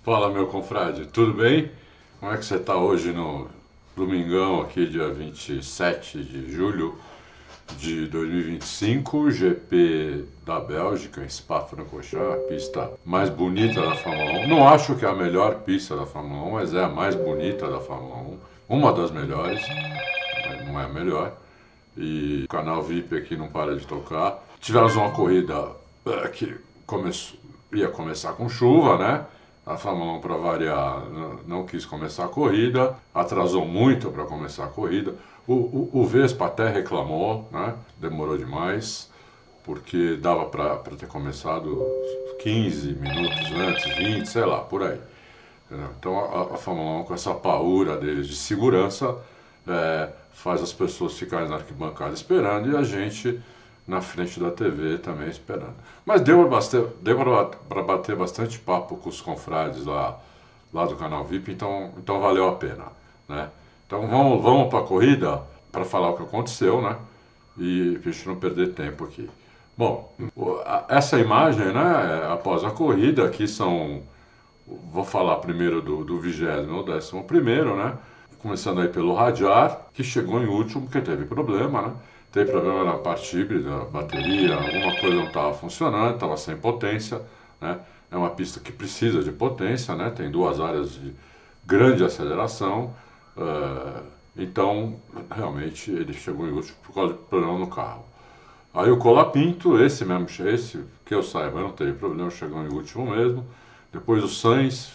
Fala, meu confrade, tudo bem? Como é que você está hoje no domingão, aqui, dia 27 de julho de 2025, GP da Bélgica, em Spa-Francorchamps, a pista mais bonita da Fórmula 1. Não acho que é a melhor pista da Fórmula 1, mas é a mais bonita da Fórmula 1. Uma das melhores, mas não é a melhor. E o canal VIP aqui não para de tocar. Tivemos uma corrida que ia começar com chuva, né? A Fórmula 1, para variar, não quis começar a corrida, atrasou muito para começar a corrida. O Vespa até reclamou, né? Demorou demais, porque dava para ter começado 15 minutos antes, 20, sei lá, por aí. Então a Fórmula 1, com essa paura deles de segurança, faz as pessoas ficarem na arquibancada esperando e a gente na frente da TV também esperando. Mas deu para bater bastante papo com os confrades lá do canal VIP, então valeu a pena, né? Então vamos para a corrida para falar o que aconteceu, né? E para a gente não perder tempo aqui. Bom, essa imagem, né, após a corrida, aqui são, vou falar primeiro do 20º ou 11º, né? Começando aí pelo Hadjar, que chegou em último porque teve problema, né? Teve problema na parte híbrida, bateria, alguma coisa não estava funcionando, estava sem potência, né? É uma pista que precisa de potência, né? Tem duas áreas de grande aceleração, então realmente ele chegou em último por causa de problema no carro. Aí o Colapinto, esse que eu saiba, não teve problema, chegou em último mesmo. Depois o Sainz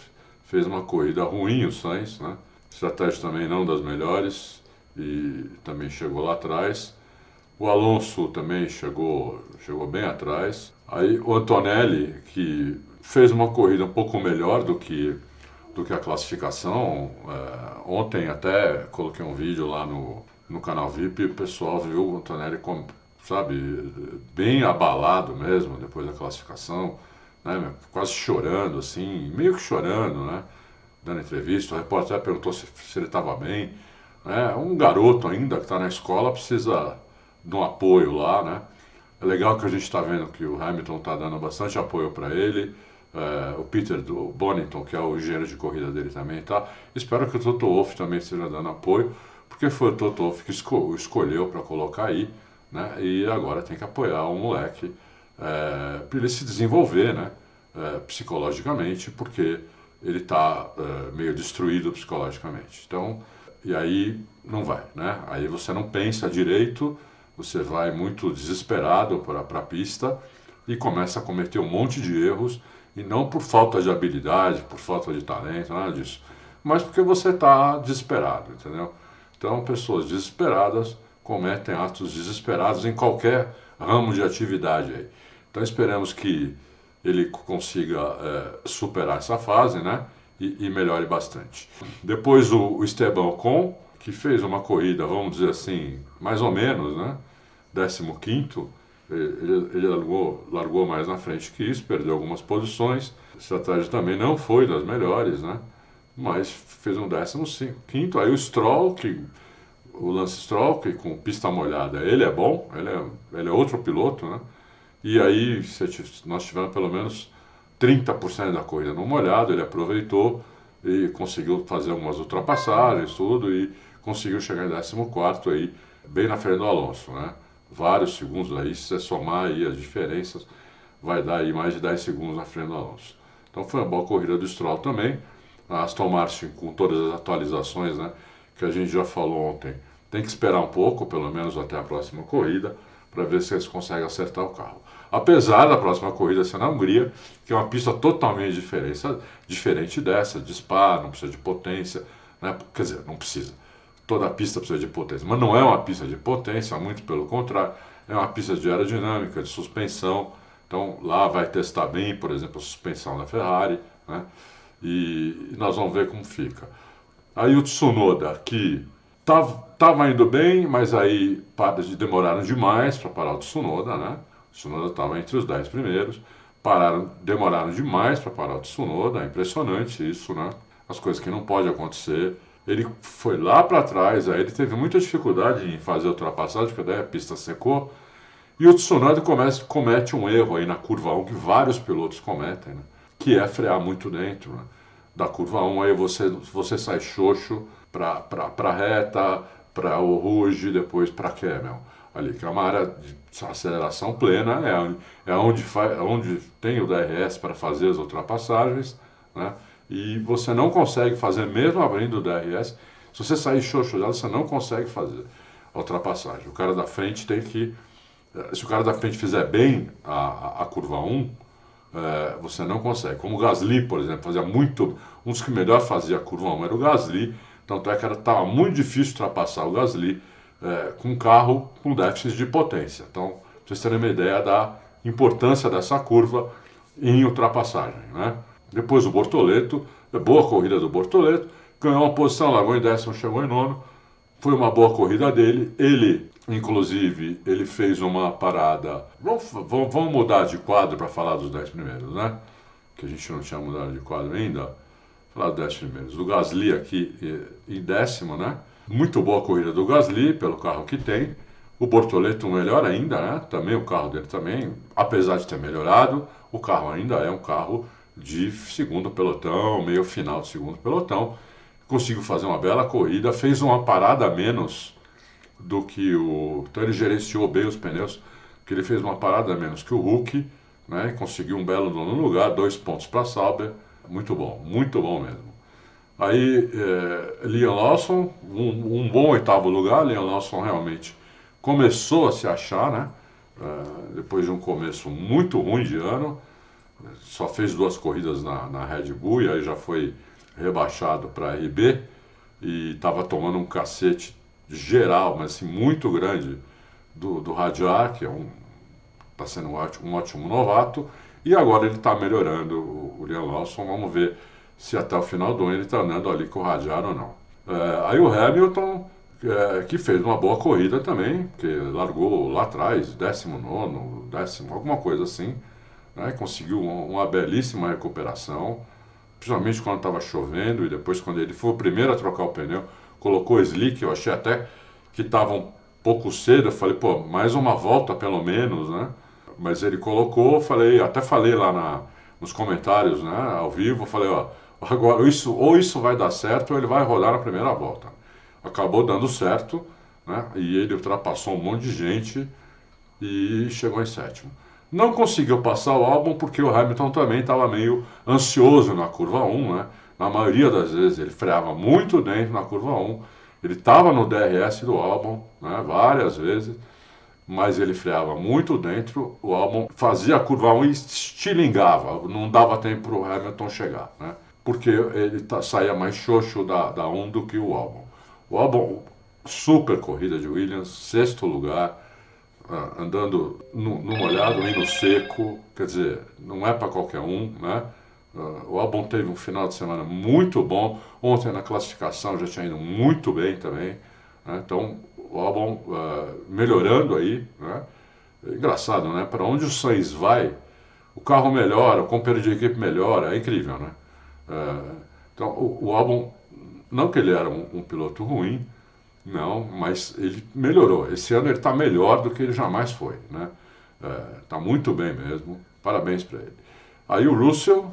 fez uma corrida ruim, o Sainz, né? Estratégia também não das melhores e também chegou lá atrás. O Alonso também chegou bem atrás. Aí o Antonelli, que fez uma corrida um pouco melhor do que a classificação. Ontem até coloquei um vídeo lá no canal VIP e o pessoal viu o Antonelli, sabe, bem abalado mesmo depois da classificação, né, quase chorando, assim, meio que chorando, né, dando entrevista. O repórter perguntou se ele estava bem. Um garoto ainda que está na escola precisa de um apoio lá, né? É legal que a gente está vendo que o Hamilton está dando bastante apoio para ele. O Peter do Bonington, que é o engenheiro de corrida dele, também tá. Espero que o Toto Wolff também esteja dando apoio, porque foi o Toto Wolff que escolheu para colocar aí, né? E agora tem que apoiar o moleque para ele se desenvolver, né? Psicologicamente, porque ele está meio destruído psicologicamente. Então, e aí não vai, né? Aí você não pensa direito, você vai muito desesperado para a pista e começa a cometer um monte de erros, e não por falta de habilidade, por falta de talento, nada disso, mas porque você está desesperado, entendeu? Então, pessoas desesperadas cometem atos desesperados em qualquer ramo de atividade aí. Então, esperamos que ele consiga superar essa fase, né? E melhore bastante. Depois o Esteban Ocon, que fez uma corrida, vamos dizer assim, mais ou menos, né? 15º, ele largou mais na frente que isso, perdeu algumas posições. A estratégia também não foi das melhores, né? Mas fez um 15º. Aí o Lance Stroll, que com pista molhada, ele é bom, ele é outro piloto, né? E aí nós tivemos pelo menos 30% da corrida no molhado, ele aproveitou e conseguiu fazer algumas ultrapassagens, tudo, e conseguiu chegar em 14º aí, bem na frente do Alonso, né? Vários segundos aí, se você somar aí as diferenças, vai dar aí mais de 10 segundos na frente do Alonso. Então foi uma boa corrida do Stroll também. A Aston Martin, com todas as atualizações, né, que a gente já falou ontem, tem que esperar um pouco, pelo menos até a próxima corrida, para ver se eles conseguem acertar o carro. Apesar da próxima corrida ser na Hungria, que é uma pista totalmente diferente dessa, de Spa, não precisa de potência, né? Quer dizer, não precisa. Toda pista precisa de potência, mas não é uma pista de potência, muito pelo contrário, é uma pista de aerodinâmica, de suspensão. Então lá vai testar bem, por exemplo, a suspensão da Ferrari, né? E nós vamos ver como fica. Aí o Tsunoda, que estava indo bem, mas aí demoraram demais para parar o Tsunoda, né? O Tsunoda estava entre os 10 primeiros, demoraram demais para parar o Tsunoda, é impressionante isso, né? As coisas que não podem acontecer. Ele foi lá para trás, aí ele teve muita dificuldade em fazer a ultrapassagem, porque daí a pista secou, e o Tsunoda comete um erro aí na curva 1, que vários pilotos cometem, né? Que é frear muito dentro, né? da curva 1, aí você sai xoxo para a reta, para o Rouge, depois para Camel. Ali, que é uma área de aceleração plena, onde tem o DRS para fazer as ultrapassagens, né? E você não consegue fazer, mesmo abrindo o DRS, se você sair xoxo dela, você não consegue fazer a ultrapassagem. O cara da frente tem que... Se o cara da frente fizer bem a curva 1, você não consegue. Como o Gasly, por exemplo, fazia muito... Um dos que melhor fazia a curva 1 era o Gasly, tanto é que estava muito difícil ultrapassar o Gasly com um carro com déficit de potência. Então, pra vocês terem uma ideia da importância dessa curva em ultrapassagem, né? Depois o Bortoleto, boa corrida do Bortoleto, ganhou uma posição, largou em 10º, chegou em 9º, foi uma boa corrida dele. Ele, inclusive, ele fez uma parada... Vamos mudar de quadro para falar dos 10 primeiros, né? Que a gente não tinha mudado de quadro ainda. Falar dos 10 primeiros. O Gasly aqui em 10º, né? Muito boa corrida do Gasly, pelo carro que tem. O Bortoleto melhor ainda, né? Também o carro dele também, apesar de ter melhorado, o carro ainda é um carro de segundo pelotão, meio final de segundo pelotão. Conseguiu fazer uma bela corrida, fez uma parada a menos do que o... Então ele gerenciou bem os pneus, que ele fez uma parada a menos que o Hulk, né? E conseguiu um belo nono lugar, 2 pontos para Sauber. Muito bom mesmo. Aí, Liam Lawson, um bom 8º lugar. Liam Lawson realmente começou a se achar, né? Depois de um começo muito ruim de ano, só fez 2 corridas na Red Bull e aí já foi rebaixado para a RB e estava tomando um cacete geral, mas assim, muito grande do Hadjar, que está sendo um ótimo novato, e agora ele está melhorando, o Liam Lawson. Vamos ver se até o final do ano ele está andando ali com o Hadjar ou não. Aí o Hamilton, que fez uma boa corrida também, que largou lá atrás, 19º, 10º, alguma coisa assim, né? Conseguiu uma belíssima recuperação, principalmente quando estava chovendo, e depois quando ele foi o primeiro a trocar o pneu, colocou slick. Eu achei até que estava um pouco cedo, eu falei, pô, mais uma volta pelo menos, né? Mas ele colocou, até falei lá nos comentários, né, ao vivo, falei, ó, agora ou isso vai dar certo ou ele vai rodar na primeira volta. Acabou dando certo, né? E ele ultrapassou um monte de gente e chegou em 7º. Não conseguiu passar o Albon porque o Hamilton também estava meio ansioso na curva 1, né? Na maioria das vezes ele freava muito dentro na curva 1. Ele estava no DRS do Albon, né, várias vezes, mas ele freava muito dentro. O Albon fazia a curva 1 e estilingava, não dava tempo para o Hamilton chegar, né? Porque ele saía mais xoxo da 1 do que o Albon. O Albon, super corrida de Williams, 6º lugar, andando no molhado e no seco, quer dizer, não é para qualquer um, né? O Albon teve um final de semana muito bom, ontem na classificação já tinha ido muito bem também, né? Então o Albon melhorando aí, né? Engraçado, né? Para onde o Sainz vai, o carro melhora, o companheiro de equipe melhora, é incrível, né? Então o Albon, não que ele era um piloto ruim, não, mas ele melhorou. Esse ano ele está melhor do que ele jamais foi, né? Está muito bem mesmo, parabéns para ele. Aí o Russell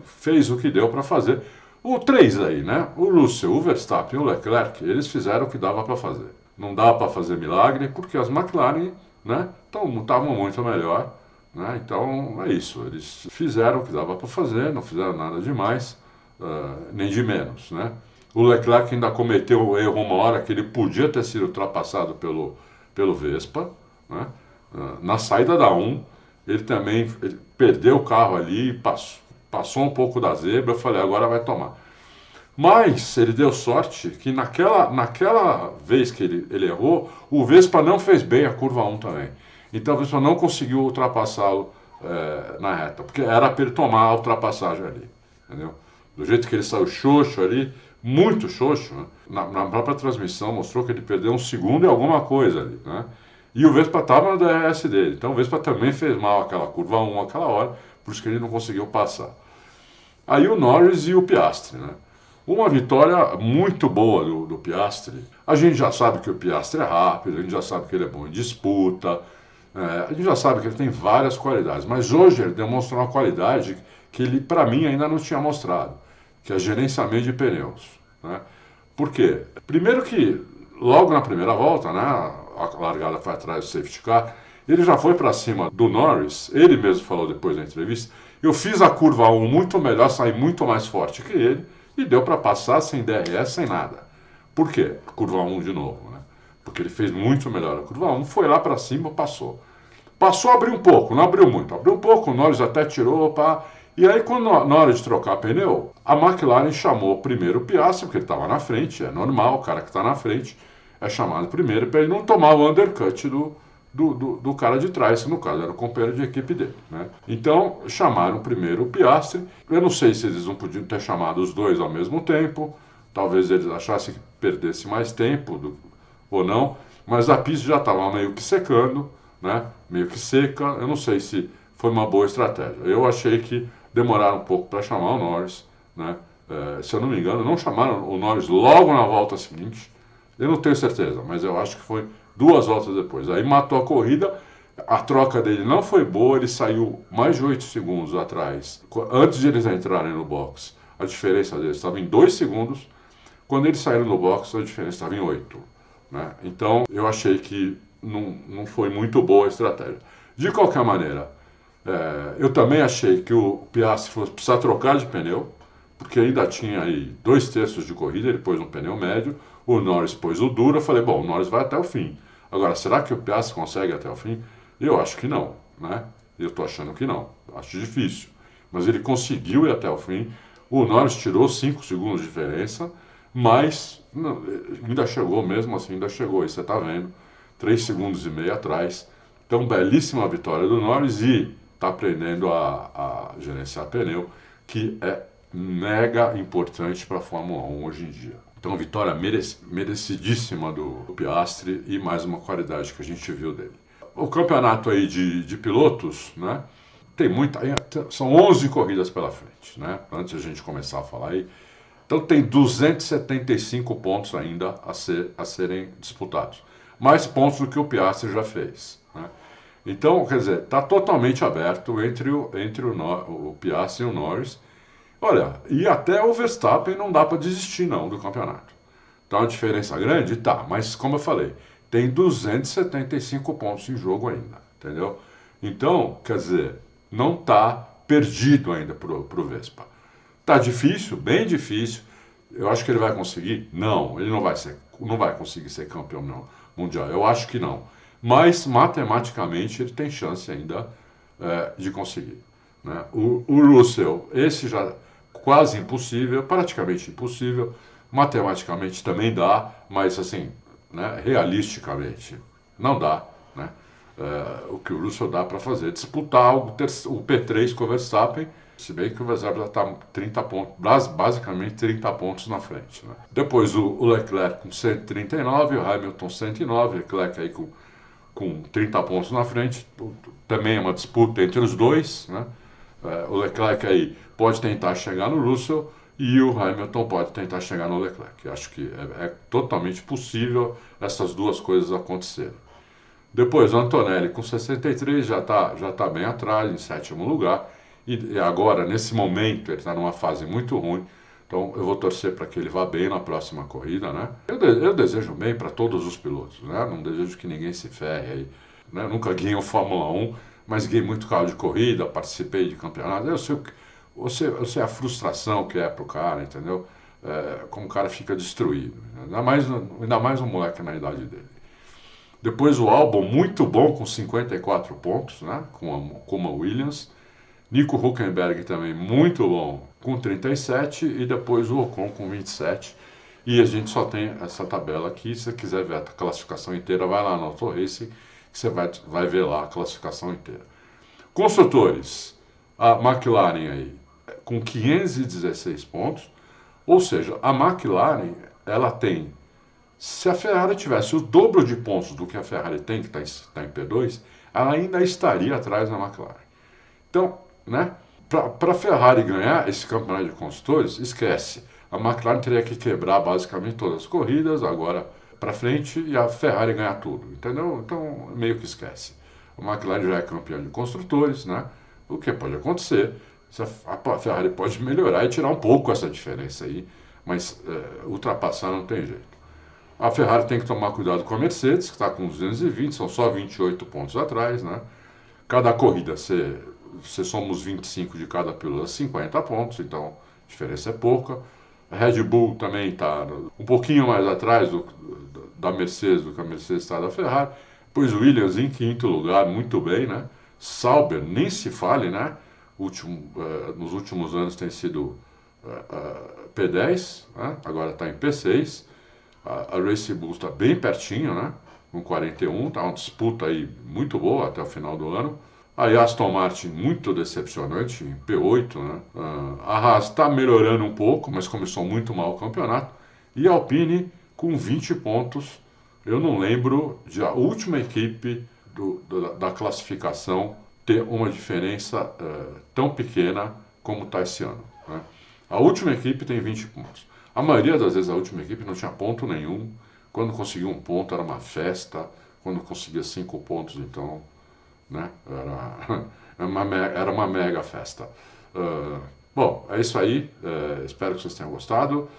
fez o que deu para fazer. O 3 aí, né? O Russell, o Verstappen e o Leclerc, eles fizeram o que dava para fazer. Não dava para fazer milagre, porque as McLaren, né, estavam muito melhor, né? Então é isso, eles fizeram o que dava para fazer, não fizeram nada demais, nem de menos, né? O Leclerc ainda cometeu o erro uma hora que ele podia ter sido ultrapassado pelo Vespa, né? Na saída da 1, ele perdeu o carro ali e passou um pouco da zebra. Eu falei, agora vai tomar. Mas ele deu sorte que naquela vez que ele errou, o Vespa não fez bem a curva 1 também. Então o Vespa não conseguiu ultrapassá-lo na reta, porque era para ele tomar a ultrapassagem ali, entendeu? Do jeito que ele saiu xoxo ali, muito xoxo, né? Na própria transmissão mostrou que ele perdeu 1 segundo e alguma coisa ali, né? E o Vespa estava no DRS dele, então o Vespa também fez mal aquela curva 1 aquela hora, por isso que ele não conseguiu passar. Aí o Norris e o Piastri, né? Uma vitória muito boa do Piastri. A gente já sabe que o Piastri é rápido, a gente já sabe que ele é bom em disputa, a gente já sabe que ele tem várias qualidades, mas hoje ele demonstrou uma qualidade que ele, para mim, ainda não tinha mostrado, que é gerenciamento de pneus, né? Por quê? Primeiro que, logo na primeira volta, né, a largada foi atrás do safety car, ele já foi para cima do Norris, ele mesmo falou depois da entrevista, eu fiz a curva 1 muito melhor, saí muito mais forte que ele, e deu para passar sem DRS, sem nada. Por quê? Curva 1 de novo, né? Porque ele fez muito melhor a curva 1, foi lá para cima, passou. Passou a abrir um pouco, não abriu muito, abriu um pouco, o Norris até tirou, pá. E aí, quando, na hora de trocar pneu, a McLaren chamou primeiro o Piastri, porque ele estava na frente, é normal, o cara que está na frente é chamado primeiro, para ele não tomar o undercut do cara de trás, que no caso era o companheiro de equipe dele, né? Então, chamaram primeiro o Piastri, eu não sei se eles não podiam ter chamado os dois ao mesmo tempo, talvez eles achassem que perdesse mais tempo ou não, mas a pista já estava meio que secando, né? Meio que seca, eu não sei se foi uma boa estratégia. Eu achei que demoraram um pouco para chamar o Norris, né? Se eu não me engano, não chamaram o Norris logo na volta seguinte, eu não tenho certeza, mas eu acho que foi 2 voltas depois. Aí matou a corrida, a troca dele não foi boa, ele saiu mais de 8 segundos atrás. Antes de eles entrarem no box, a diferença deles estava em 2 segundos, quando eles saíram do box, a diferença estava em 8. Né? Então, eu achei que não foi muito boa a estratégia. De qualquer maneira, eu também achei que o Piastri fosse precisar trocar de pneu, porque ainda tinha aí 2/3 de corrida, ele pôs um pneu médio, o Norris pôs o duro, eu falei, bom, o Norris vai até o fim. Agora, será que o Piastri consegue até o fim? Eu acho que não, né? Eu estou achando que não, acho difícil. Mas ele conseguiu ir até o fim, o Norris tirou 5 segundos de diferença, mas não, ainda chegou, mesmo assim, ainda chegou, aí você está vendo, 3,5 segundos atrás. Então, belíssima vitória do Norris e está aprendendo a gerenciar pneu, que é mega importante para a Fórmula 1 hoje em dia. Então, vitória merecidíssima do Piastri e mais uma qualidade que a gente viu dele. O campeonato aí de pilotos, né, tem são 11 corridas pela frente, né, antes de a gente começar a falar aí. Então tem 275 pontos ainda a serem disputados. Mais pontos do que o Piastri já fez, né? Então, quer dizer, está totalmente aberto entre o Piastri e o Norris. Olha, e até o Verstappen não dá para desistir não do campeonato. Tá uma diferença grande? Tá, mas como eu falei, tem 275 pontos em jogo ainda, entendeu? Então, quer dizer, não está perdido ainda pro Vespa. Tá difícil, bem difícil. Eu acho que ele vai conseguir? Não, ele não vai conseguir ser campeão mundial. Eu acho que não. Mas matematicamente ele tem chance ainda de conseguir. Né? O Russell, esse já quase impossível, praticamente impossível. Matematicamente também dá, mas assim, né, realisticamente não dá. Né? O que o Russell dá para fazer, disputar o P3 com o Verstappen, se bem que o Verstappen já está 30 pontos, basicamente 30 pontos na frente. Né? Depois o Leclerc com 139, o Hamilton 109, Leclerc aí com 30 pontos na frente, também é uma disputa entre os dois. Né? O Leclerc aí pode tentar chegar no Russell e o Hamilton pode tentar chegar no Leclerc. Acho que é totalmente possível essas duas coisas acontecerem. Depois o Antonelli com 63 já tá bem atrás, em 7º lugar. E agora, nesse momento, ele está numa fase muito ruim. Então eu vou torcer para que ele vá bem na próxima corrida, né? Eu desejo bem para todos os pilotos, né? Não desejo que ninguém se ferre aí. Né? Nunca guiei o Fórmula 1, mas guiei muito carro de corrida, participei de campeonatos. Eu sei a frustração que é pro cara, entendeu? Como o cara fica destruído. Ainda mais um moleque na idade dele. Depois o Albon, muito bom, com 54 pontos, né? com a Williams. Nico Hülkenberg também muito bom, com 37, e depois o Ocon com 27. E a gente só tem essa tabela aqui. Se você quiser ver a classificação inteira, vai lá no Auto Racing, que você vai ver lá a classificação inteira. Construtores, a McLaren aí com 516 pontos, ou seja, a McLaren, ela tem, se a Ferrari tivesse o dobro de pontos do que a Ferrari tem, que está em P2, ela ainda estaria atrás da McLaren. Então, né, para a Ferrari ganhar esse campeonato de construtores, esquece. A McLaren teria que quebrar basicamente todas as corridas agora para frente e a Ferrari ganhar tudo, entendeu? Então, meio que esquece. A McLaren já é campeã de construtores, né? O que pode acontecer, A Ferrari pode melhorar e tirar um pouco essa diferença aí, mas ultrapassar não tem jeito. A Ferrari tem que tomar cuidado com a Mercedes, que está com 220, são só 28 pontos atrás, né? Cada corrida, se somos 25 de cada piloto, 50 pontos, então a diferença é pouca. A Red Bull também está um pouquinho mais atrás da Mercedes do que a Mercedes está da Ferrari. Pois Williams em quinto lugar, muito bem, né? Sauber, nem se fale, né? Nos últimos anos tem sido P10, né? Agora está em P6. A Racing Bull está bem pertinho, né? Com 41, está uma disputa aí muito boa até o final do ano. A Aston Martin muito decepcionante, em P8, né? A Haas está melhorando um pouco, mas começou muito mal o campeonato. E a Alpine com 20 pontos. Eu não lembro de a última equipe da classificação ter uma diferença tão pequena como está esse ano, né? A última equipe tem 20 pontos. A maioria das vezes a última equipe não tinha ponto nenhum. Quando conseguia um ponto era uma festa. Quando conseguia 5 pontos, então, né, era uma mega festa. Bom, é isso aí. Espero que vocês tenham gostado.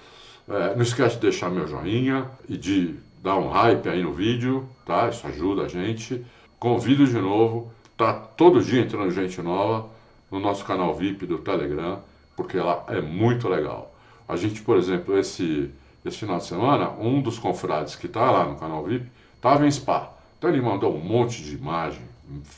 Não esquece de deixar meu joinha e de dar um hype aí no vídeo, tá? Isso ajuda a gente. Convido de novo. Tá todo dia entrando gente nova no nosso canal VIP do Telegram, porque lá é muito legal. A gente, por exemplo, esse final de semana, um dos confrades que está lá no canal VIP estava em Spa. Então ele mandou um monte de imagem,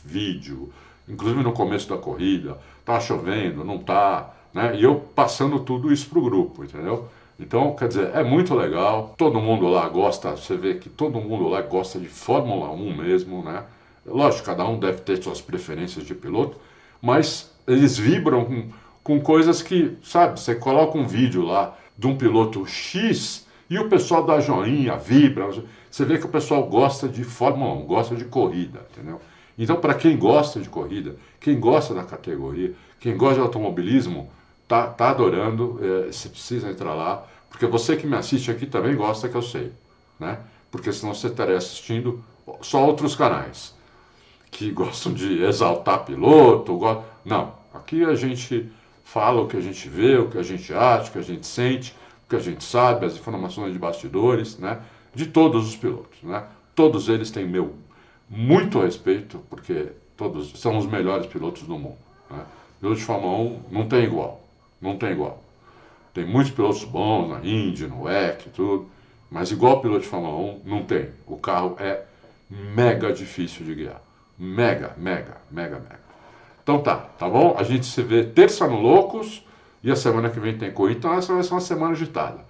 vídeo, inclusive no começo da corrida, tá chovendo, não tá, né? E eu passando tudo isso pro grupo, entendeu? Então, quer dizer, é muito legal, todo mundo lá gosta, você vê que todo mundo lá gosta de Fórmula 1 mesmo, né? Lógico, cada um deve ter suas preferências de piloto, mas eles vibram com coisas que, sabe, você coloca um vídeo lá de um piloto X e o pessoal dá joinha, vibra, você vê que o pessoal gosta de Fórmula 1, gosta de corrida, entendeu? Então, para quem gosta de corrida, quem gosta da categoria, quem gosta de automobilismo, tá adorando, você precisa entrar lá, porque você que me assiste aqui também gosta, que eu sei, né? Porque senão você estaria assistindo só outros canais que gostam de exaltar piloto, não, aqui a gente fala o que a gente vê, o que a gente acha, o que a gente sente, o que a gente sabe, as informações de bastidores, né? De todos os pilotos, né? Todos eles têm meu muito respeito, porque todos são os melhores pilotos do mundo, né? Piloto de Fórmula 1 não tem igual, não tem igual. Tem muitos pilotos bons na Indy, no WEC, tudo, mas igual piloto de Fórmula 1 não tem. O carro é mega difícil de guiar. Mega. Então tá bom? A gente se vê terça no Loucos e a semana que vem tem corrida, então essa vai ser uma semana agitada.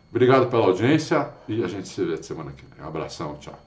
Obrigado pela audiência e a gente se vê semana que vem. Um abração, tchau.